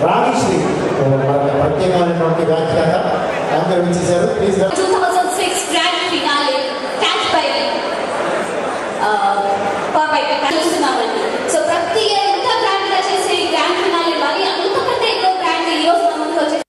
రాణిశ్రీ ప్రత్యేకమైనటువంటి వ్యాఖ్యాత యాంకర్ ఇచ్చేశారు. Please 2006 grand finale catch by చూస్తున్నామండి. సో ప్రతి ఇయర్ ఎంత గ్రాండ్ గా చేసే ఈ గ్రాండ్ ఫినాలే మరి అంతకంటే ఎక్కువ గ్రాండ్ ఈ రోజు మన ముందుకు వచ్చేసి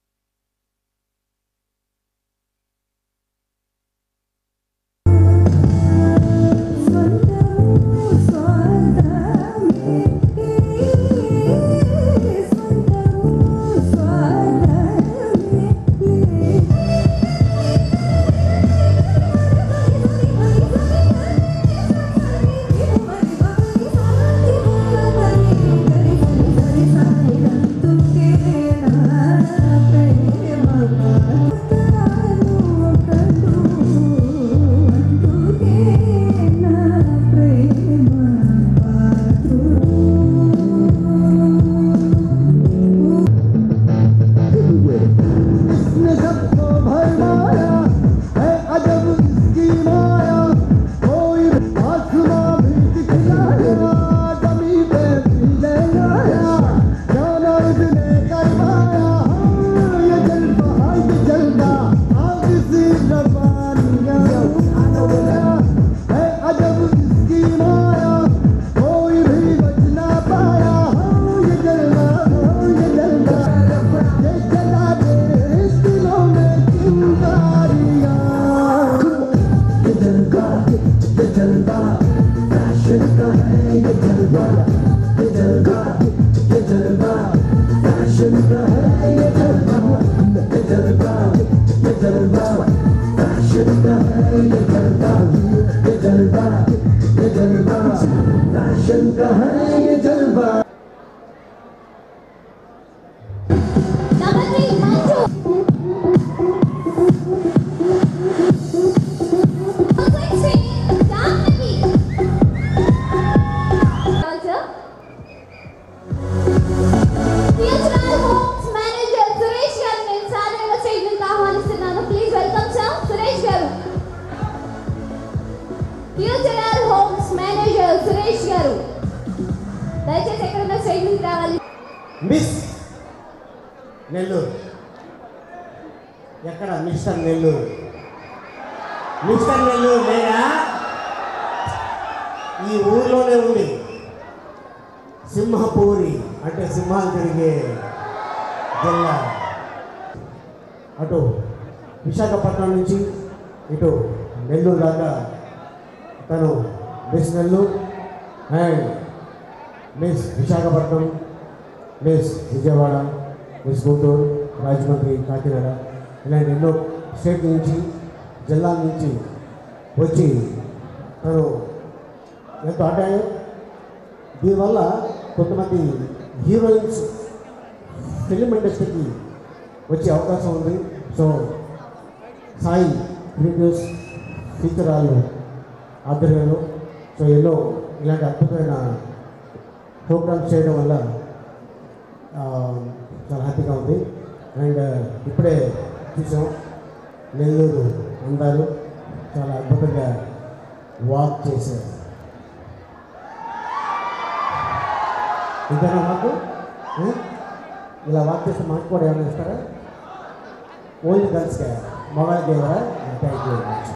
మిస్ నెల్లూరు ఎక్కడ మిస్టర్ నెల్లూరు లేదా ఈ ఊర్లోనే ఉంది. సింహపూరి అంటే సింహాలు తిరిగే జిల్లా. అటు విశాఖపట్నం నుంచి ఇటు నెల్లూరు దాకా తను miss Nellore and miss Visakhapatnam, miss Vijayawada, miss Guntur, Rajahmundry, Kakinada ఇలాంటి ఎన్నో స్టేట్ నుంచి జిల్లాల నుంచి వచ్చి తను ఎంతో ఆడారు. దీనివల్ల కొంతమంది హీరోయిన్స్ ఫిలిం ఇండస్ట్రీకి వచ్చే అవకాశం ఉంది. సో సాయి క్రియేటివ్స్ ఫీచరాలు ఆధ్వర్యంలో సో ఎన్నో ఇలాంటి అద్భుతమైన ప్రోగ్రామ్స్ చేయడం వల్ల చాలా హ్యాపీగా ఉంది. అండ్ ఇప్పుడే చూసాం నెల్లూరు అందాలు చాలా అద్భుతంగా వాక్ చేశారు. ఇంతేనా మాకు ఇలా వాక్ చేస్తే మాకు కూడా ఏమైనా ఇస్తారా? ఓన్లీ గర్ల్స్గా మొబైల్ దేవరా. Thank you very much.